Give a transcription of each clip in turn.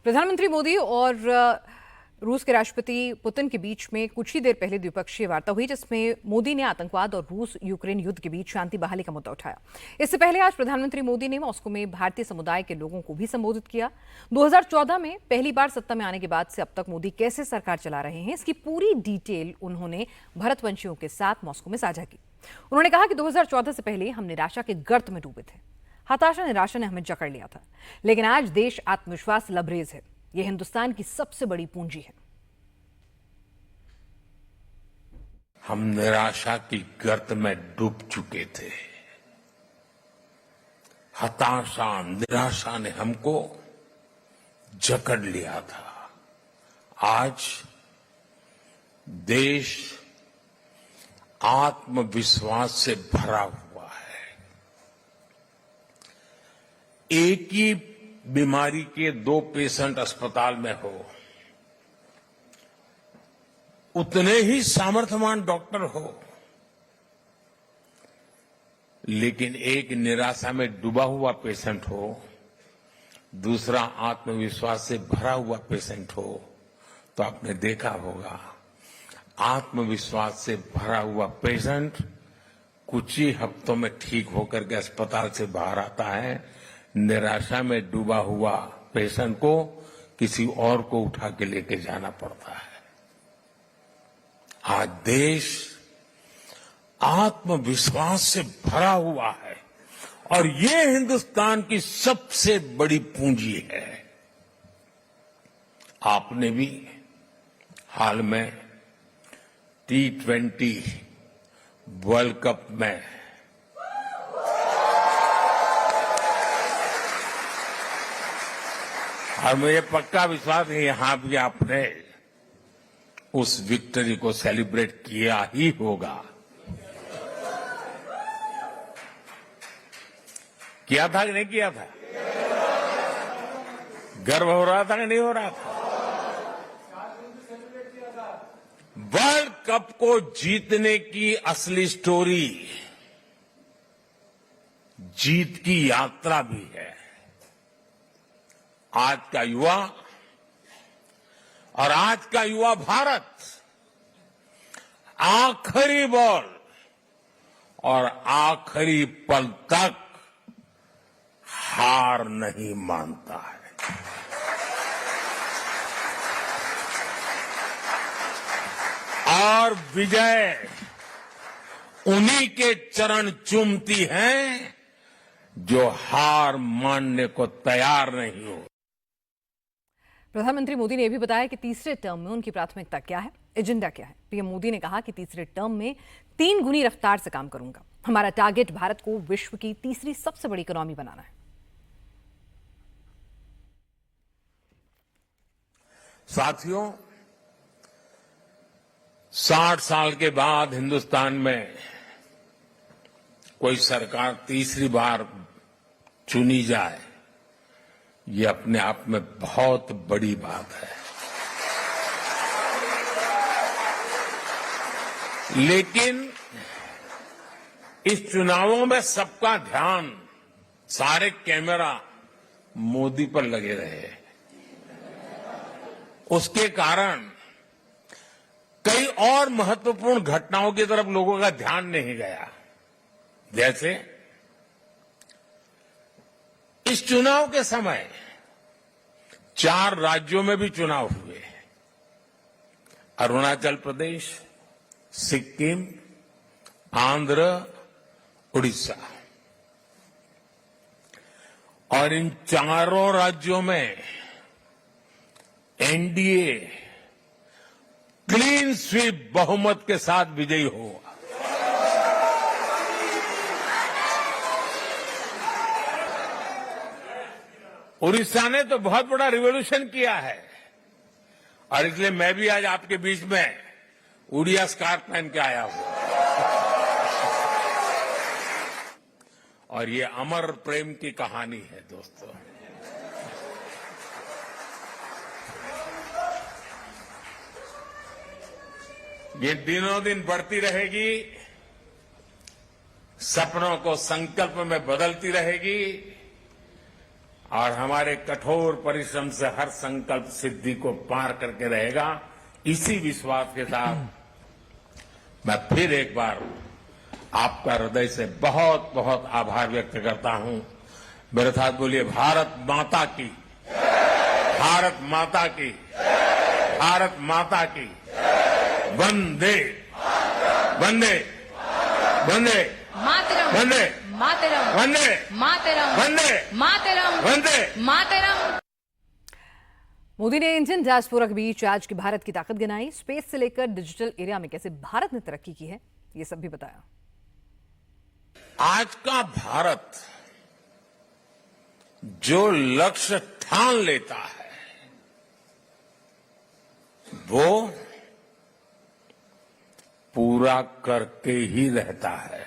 प्रधानमंत्री मोदी और रूस के राष्ट्रपति पुतिन के बीच में कुछ ही देर पहले द्विपक्षीय वार्ता हुई, जिसमें मोदी ने आतंकवाद और रूस यूक्रेन युद्ध के बीच शांति बहाली का मुद्दा उठाया। इससे पहले आज प्रधानमंत्री मोदी ने मॉस्को में भारतीय समुदाय के लोगों को भी संबोधित किया। 2014 में पहली बार सत्ता में आने के बाद से अब तक मोदी कैसे सरकार चला रहे हैं, इसकी पूरी डिटेल उन्होंने भरतवंशियों के साथ मॉस्को में साझा की। उन्होंने कहा कि 2014 से पहले हम निराशा के गर्त में डूबे थे। हताशा निराशा ने हमें जकड़ लिया था, लेकिन आज देश आत्मविश्वास लबरेज है। यह हिंदुस्तान की सबसे बड़ी पूंजी है। हम निराशा की गर्त में डूब चुके थे। हताशा निराशा ने हमको जकड़ लिया था। आज देश आत्मविश्वास से भरा हुआ है। एक ही बीमारी के 2 पेशेंट अस्पताल में हो, उतने ही सामर्थ्यवान डॉक्टर हो, लेकिन एक निराशा में डूबा हुआ पेशेंट हो, दूसरा आत्मविश्वास से भरा हुआ पेशेंट हो, तो आपने देखा होगा आत्मविश्वास से भरा हुआ पेशेंट कुछ ही हफ्तों में ठीक होकर के अस्पताल से बाहर आता है। निराशा में डूबा हुआ पेशेंट को किसी और को उठा के लेके जाना पड़ता है। आज देश आत्मविश्वास से भरा हुआ है और ये हिंदुस्तान की सबसे बड़ी पूंजी है। आपने भी हाल में T20 वर्ल्ड कप में और मुझे पक्का विश्वास है यहां भी आपने उस विक्ट्री को सेलिब्रेट किया ही होगा। किया था कि नहीं किया था? गर्व हो रहा था कि नहीं हो रहा था? वर्ल्ड कप को जीतने की असली स्टोरी जीत की यात्रा भी है। आज का युवा और आज का युवा भारत आखिरी बॉल और आखिरी पल तक हार नहीं मानता है। और विजय उन्हीं के चरण चूमती है जो हार मानने को तैयार नहीं हो। प्रधानमंत्री मोदी ने यह भी बताया कि तीसरे टर्म में उनकी प्राथमिकता क्या है, एजेंडा क्या है। पीएम मोदी ने कहा कि तीसरे टर्म में 3 गुनी रफ्तार से काम करूंगा। हमारा टारगेट भारत को विश्व की तीसरी सबसे बड़ी इकोनॉमी बनाना है। साथियों, 60 साल के बाद हिंदुस्तान में कोई सरकार तीसरी बार चुनी जाए, ये अपने आप में बहुत बड़ी बात है। लेकिन इस चुनावों में सबका ध्यान, सारे कैमरा मोदी पर लगे रहे। उसके कारण कई और महत्वपूर्ण घटनाओं की तरफ लोगों का ध्यान नहीं गया। जैसे इस चुनाव के समय 4 राज्यों में भी चुनाव हुए। अरुणाचल प्रदेश, सिक्किम, आंध्र, उड़ीसा। और इन चारों राज्यों में एनडीए क्लीन स्वीप बहुमत के साथ विजयी हुआ। उड़ीसा ने तो बहुत बड़ा रिवॉल्यूशन किया है और इसलिए मैं भी आज आपके बीच में उड़िया स्कार्फ पहन के आया हूं। और ये अमर प्रेम की कहानी है दोस्तों। ये दिनों दिन बढ़ती रहेगी, सपनों को संकल्प में बदलती रहेगी और हमारे कठोर परिश्रम से हर संकल्प सिद्धि को पार करके रहेगा। इसी विश्वास के साथ मैं फिर एक बार आपका हृदय से बहुत बहुत आभार व्यक्त करता हूं। मेरे साथ बोलिए, भारत माता की, भारत माता की, भारत माता की, वंदे वंदे वंदे मातरम वंदे मातरम वंदे मातरम वंदे मातरम वंदे। मातरम। मोदी ने इंडियन डायस्पोरा के बीच आज की भारत की ताकत गिनाई। स्पेस से लेकर डिजिटल एरिया में कैसे भारत ने तरक्की की है, ये सब भी बताया। आज का भारत जो लक्ष्य ठान लेता है वो पूरा करके ही रहता है।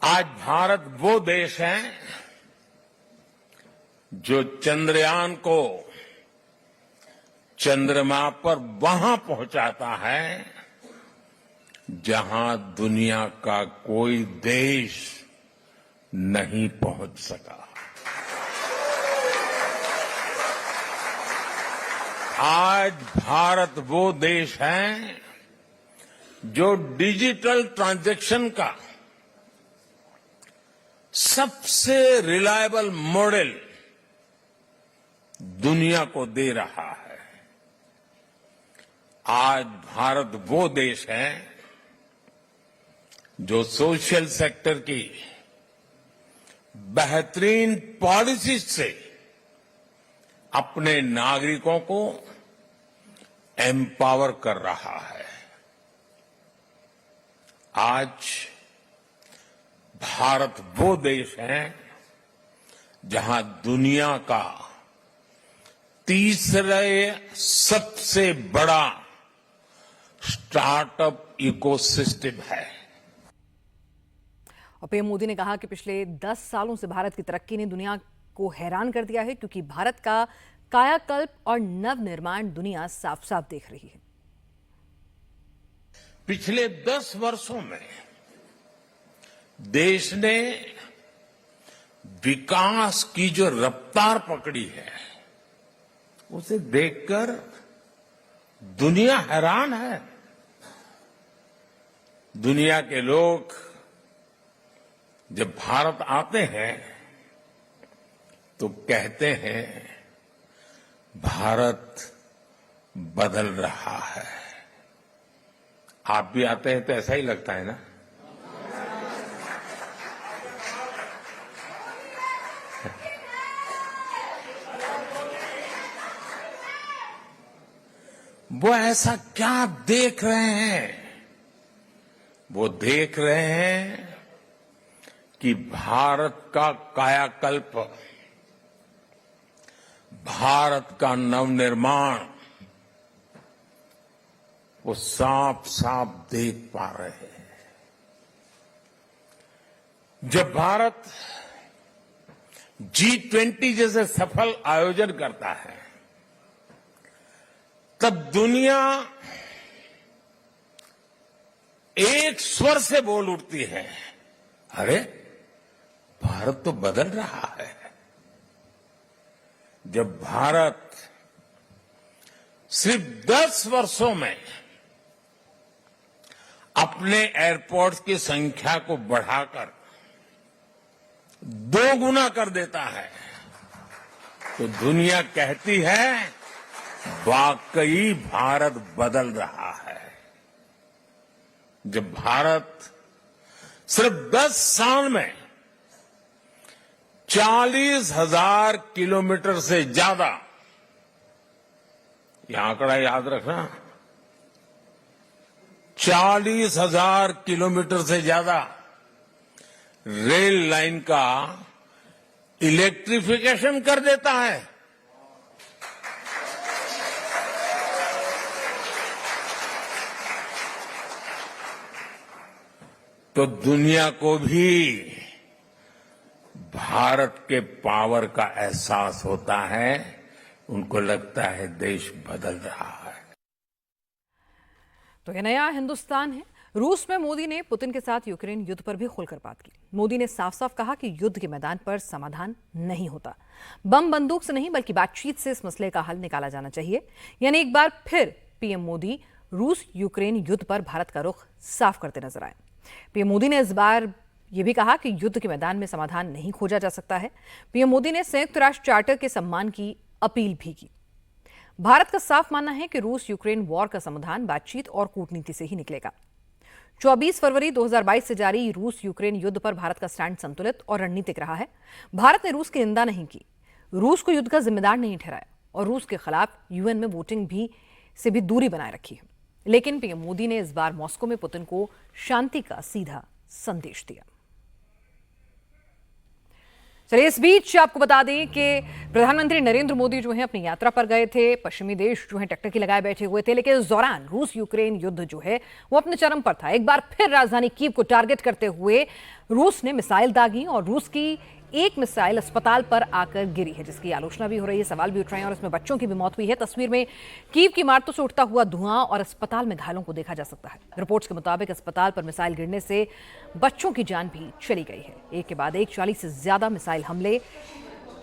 आज भारत वो देश है जो चंद्रयान को चंद्रमा पर वहां पहुंचाता है जहां दुनिया का कोई देश नहीं पहुंच सका। आज भारत वो देश है जो डिजिटल ट्रांजैक्शन का सबसे रिलायबल मॉडल दुनिया को दे रहा है। आज भारत वो देश है जो सोशल सेक्टर की बेहतरीन पॉलिसी से अपने नागरिकों को एम्पावर कर रहा है। आज भारत वो देश है जहां दुनिया का तीसरे सबसे बड़ा स्टार्टअप इकोसिस्टम है। और पीएम मोदी ने कहा कि पिछले 10 सालों से भारत की तरक्की ने दुनिया को हैरान कर दिया है, क्योंकि भारत का कायाकल्प और नवनिर्माण दुनिया साफ साफ देख रही है। पिछले 10 वर्षों में देश ने विकास की जो रफ्तार पकड़ी है उसे देखकर दुनिया हैरान है। दुनिया के लोग जब भारत आते हैं तो कहते हैं भारत बदल रहा है। आप भी आते हैं तो ऐसा ही लगता है ना? वो ऐसा क्या देख रहे हैं? वो देख रहे हैं कि भारत का कायाकल्प, भारत का नवनिर्माण वो साफ साफ देख पा रहे हैं। जब भारत G20 जैसे सफल आयोजन करता है तब दुनिया एक स्वर से बोल उठती है, अरे भारत तो बदल रहा है। जब भारत सिर्फ 10 वर्षों में अपने एयरपोर्ट्स की संख्या को बढ़ाकर 2 गुना कर देता है तो दुनिया कहती है वाकई भारत बदल रहा है। जब भारत सिर्फ 10 साल में 40,000 किलोमीटर से ज्यादा, यह आंकड़ा याद रखना, 40,000 किलोमीटर से ज्यादा रेल लाइन का इलेक्ट्रिफिकेशन कर देता है तो दुनिया को भी भारत के पावर का एहसास होता है। उनको लगता है देश बदल रहा है। तो यह नया हिंदुस्तान है रूस में मोदी ने पुतिन के साथ यूक्रेन युद्ध पर भी खुलकर बात की। मोदी ने साफ साफ कहा कि युद्ध के मैदान पर समाधान नहीं होता, बम बंदूक से नहीं बल्कि बातचीत से इस मसले का हल निकाला जाना चाहिए। यानी एक बार फिर पीएम मोदी रूस यूक्रेन युद्ध पर भारत का रुख साफ करते नजर आए। पीएम मोदी ने इस बार यह भी कहा कि युद्ध के मैदान में समाधान नहीं खोजा जा सकता है। पीएम मोदी ने संयुक्त राष्ट्र चार्टर के सम्मान की अपील भी की। भारत का साफ मानना है कि रूस यूक्रेन वॉर का समाधान बातचीत और कूटनीति से ही निकलेगा। 24 फरवरी 2022 से जारी रूस यूक्रेन युद्ध पर भारत का स्टैंड संतुलित और रणनीतिक रहा है। भारत ने रूस की निंदा नहीं की, रूस को युद्ध का जिम्मेदार नहीं ठहराया और रूस के खिलाफ यूएन में वोटिंग से भी दूरी बनाए रखी है। लेकिन पीएम मोदी ने इस बार मॉस्को में पुतिन को शांति का सीधा संदेश दिया। चलिए, इस बीच आपको बता दें कि प्रधानमंत्री नरेंद्र मोदी जो है अपनी यात्रा पर गए थे। पश्चिमी देश जो है टकटकी लगाए बैठे हुए थे, लेकिन इस दौरान रूस यूक्रेन युद्ध जो है वो अपने चरम पर था। एक बार फिर राजधानी कीव को टारगेट करते हुए रूस ने मिसाइल दागी और रूस की एक मिसाइल अस्पताल पर आकर गिरी है, जिसकी आलोचना भी हो रही है, सवाल भी उठ रहे हैं और इसमें बच्चों की भी मौत हुई है। तस्वीर में कीव की इमारतों से उठता हुआ धुआं और अस्पताल में घायलों को देखा जा सकता है। रिपोर्ट्स के मुताबिक अस्पताल पर मिसाइल गिरने से बच्चों की जान भी चली गई है। एक के बाद एक 40 से ज्यादा मिसाइल हमले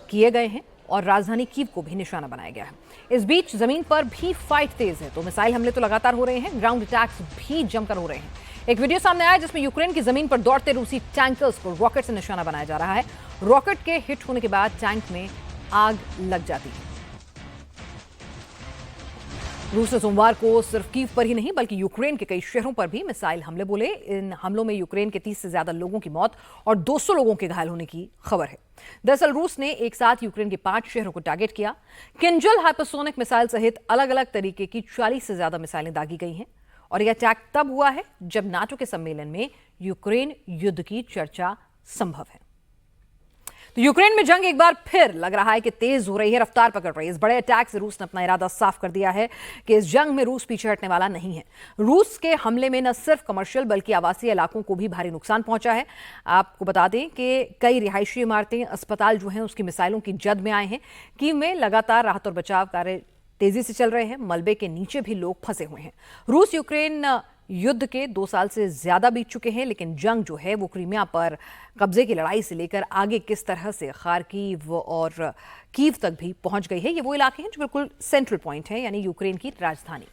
किए गए हैं और राजधानी कीव को भी निशाना बनाया गया है। इस बीच जमीन पर भी फाइट तेज है, तो मिसाइल हमले तो लगातार हो रहे हैं, ग्राउंड अटैक्स भी जमकर हो रहे हैं। एक वीडियो सामने आया जिसमें यूक्रेन की जमीन पर दौड़ते रूसी टैंकर्स को रॉकेट से निशाना बनाया जा रहा है। रॉकेट के हिट होने के बाद टैंक में आग लग जाती है। रूस ने सोमवार को सिर्फ कीव पर ही नहीं बल्कि यूक्रेन के कई शहरों पर भी मिसाइल हमले बोले। इन हमलों में यूक्रेन के 30 से ज्यादा लोगों की मौत और 200 लोगों के घायल होने की खबर है। दरअसल रूस ने एक साथ यूक्रेन के 5 शहरों को टारगेट किया। किंजल हाइपरसोनिक मिसाइल सहित अलग अलग तरीके की 40 से ज्यादा मिसाइलें दागी गई हैं और यह अटैक तब हुआ है जब नाटो के सम्मेलन में यूक्रेन युद्ध की चर्चा संभव है। तो यूक्रेन में जंग एक बार फिर लग रहा है कि तेज हो रही है, रफ्तार पकड़ रही है। इस बड़े अटैक से रूस ने अपना इरादा साफ कर दिया है कि इस जंग में रूस पीछे हटने वाला नहीं है। रूस के हमले में न सिर्फ कमर्शियल बल्कि आवासीय इलाकों को भी भारी नुकसान पहुंचा है। आपको बता दें कि कई रिहायशी इमारतें, अस्पताल जो हैं उसकी मिसाइलों की जद में आए हैं। कीव में लगातार राहत और बचाव कार्य तेजी से चल रहे हैं। मलबे के नीचे भी लोग फंसे हुए हैं। रूस यूक्रेन युद्ध के 2 साल से ज्यादा बीत चुके हैं, लेकिन जंग जो है वो क्रीमिया पर कब्जे की लड़ाई से लेकर आगे किस तरह से खार्किव और कीव तक भी पहुंच गई है। ये वो इलाके हैं जो बिल्कुल सेंट्रल पॉइंट है, यानी यूक्रेन की राजधानी,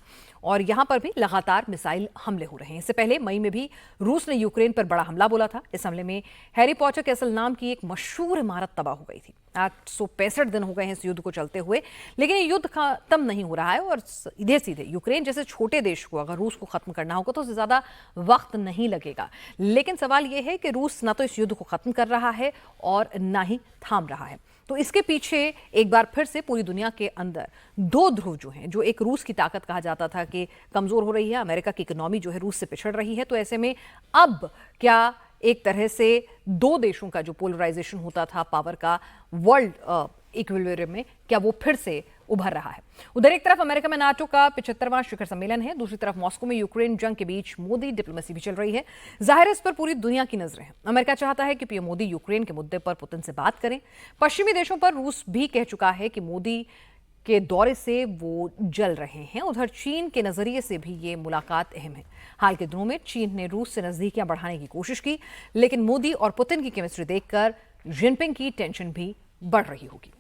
और यहां पर भी लगातार मिसाइल हमले हो रहे हैं। इससे पहले मई में भी रूस ने यूक्रेन पर बड़ा हमला बोला था। इस हमले में हैरी पॉटर कैसल नाम की एक मशहूर इमारत तबाह हो गई थी। 865 दिन हो गए हैं इस युद्ध को चलते हुए, लेकिन ये युद्ध खत्म नहीं हो रहा है और सीधे सीधे यूक्रेन जैसे छोटे देश को अगर रूस को खत्म करना होगा तो उससे ज्यादा वक्त नहीं लगेगा। लेकिन सवाल यह है कि रूस ना तो इस युद्ध को खत्म कर रहा है और ना ही थाम रहा है। तो इसके पीछे एक बार फिर से पूरी दुनिया के अंदर 2 ध्रुव जो हैं, जो एक रूस की ताकत कहा जाता था कि कमजोर हो रही है, अमेरिका की इकोनॉमी जो है रूस से पिछड़ रही है। तो ऐसे में अब क्या एक तरह से 2 देशों का जो पोलराइजेशन होता था पावर का वर्ल्ड इक्विलिब्रियम में, क्या वो फिर से उभर रहा है? उधर एक तरफ अमेरिका में नाटो का 75वां शिखर सम्मेलन है, दूसरी तरफ मॉस्को में यूक्रेन जंग के बीच मोदी डिप्लोमेसी भी चल रही है। जाहिर है इस पर पूरी दुनिया की नजरें हैं। अमेरिका चाहता है कि पीएम मोदी यूक्रेन के मुद्दे पर पुतिन से बात करें। पश्चिमी देशों पर रूस भी कह चुका है कि मोदी के दौरे से वो जल रहे हैं। उधर चीन के नजरिए से भी ये मुलाकात अहम है। हाल के दिनों में चीन ने रूस से नजदीकियां बढ़ाने की कोशिश की, लेकिन मोदी और पुतिन की केमिस्ट्री देखकर जिनपिंग की टेंशन भी बढ़ रही होगी।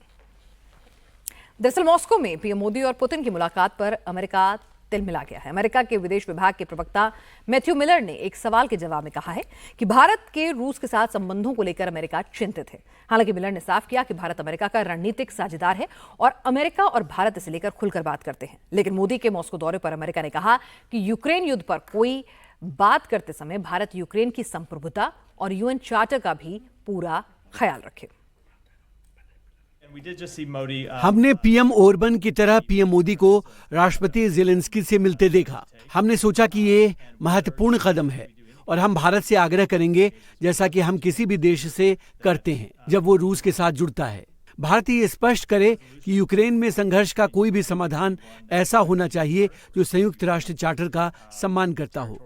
दरअसल मॉस्को में पीएम मोदी और पुतिन की मुलाकात पर अमेरिका तिलमिला गया है। अमेरिका के विदेश विभाग के प्रवक्ता मैथ्यू मिलर ने एक सवाल के जवाब में कहा है कि भारत के रूस के साथ संबंधों को लेकर अमेरिका चिंतित है। हालांकि मिलर ने साफ किया कि भारत अमेरिका का रणनीतिक साझेदार है और अमेरिका और भारत इसे लेकर खुलकर बात करते हैं। लेकिन मोदी के मॉस्को दौरे पर अमेरिका ने कहा कि यूक्रेन युद्ध पर कोई बात करते समय भारत यूक्रेन की संप्रभुता और यूएन चार्टर का भी पूरा ख्याल रखे। हमने पीएम ओरबन की तरह पीएम मोदी को राष्ट्रपति ज़ेलेंस्की से मिलते देखा। हमने सोचा कि ये महत्वपूर्ण कदम है और हम भारत से आग्रह करेंगे, जैसा कि हम किसी भी देश से करते हैं जब वो रूस के साथ जुड़ता है। भारत ये स्पष्ट करे कि यूक्रेन में संघर्ष का कोई भी समाधान ऐसा होना चाहिए जो संयुक्त राष्ट्र चार्टर का सम्मान करता हो,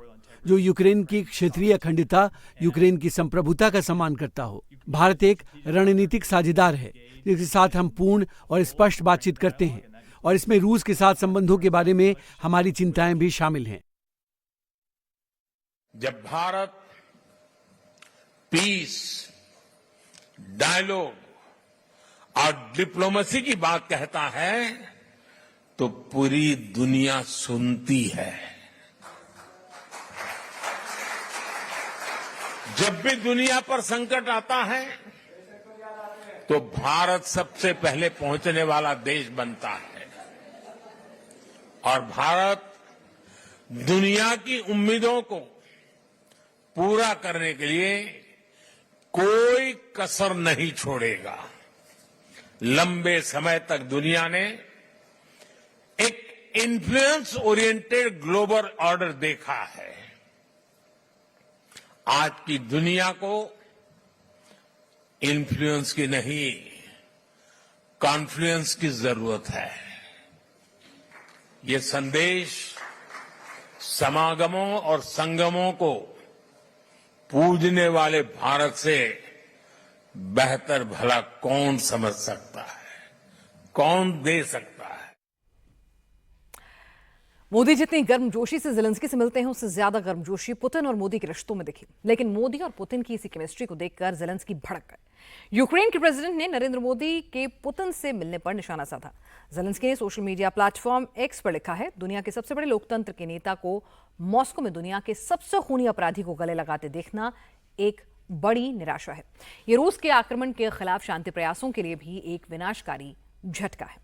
जो यूक्रेन की क्षेत्रीय अखंडता, यूक्रेन की संप्रभुता का सम्मान करता हो। भारत एक रणनीतिक साझेदार है जिसके साथ हम पूर्ण और स्पष्ट बातचीत करते हैं और इसमें रूस के साथ संबंधों के बारे में हमारी चिंताएं भी शामिल हैं। जब भारत पीस, डायलॉग और डिप्लोमेसी की बात कहता है तो पूरी दुनिया सुनती है। जब भी दुनिया पर संकट आता है तो भारत सबसे पहले पहुंचने वाला देश बनता है और भारत दुनिया की उम्मीदों को पूरा करने के लिए कोई कसर नहीं छोड़ेगा। लंबे समय तक दुनिया ने एक इन्फ्लुएंस ओरिएंटेड ग्लोबल ऑर्डर देखा है। आज की दुनिया को इन्फ्लुएंस की नहीं, कॉन्फ्लुएंस की जरूरत है। ये संदेश समागमों और संगमों को पूजने वाले भारत से बेहतर भला कौन समझ सकता है, कौन दे सकता है। मोदी जितनी गर्मजोशी से ज़ेलेंस्की से मिलते हैं, उससे ज्यादा गर्मजोशी पुतिन और मोदी के रिश्तों में दिखी। लेकिन मोदी और पुतिन की इसी केमिस्ट्री को देखकर ज़ेलेंस्की भड़क गए। यूक्रेन के प्रेसिडेंट ने नरेंद्र मोदी के पुतिन से मिलने पर निशाना साधा। ज़ेलेंस्की ने सोशल मीडिया प्लेटफॉर्म एक्स पर लिखा है, दुनिया के सबसे बड़े लोकतंत्र के नेता को मॉस्को में दुनिया के सबसे खूनी अपराधी को गले लगाते देखना एक बड़ी निराशा है। ये रूस के आक्रमण के खिलाफ शांति प्रयासों के लिए भी एक विनाशकारी झटका है।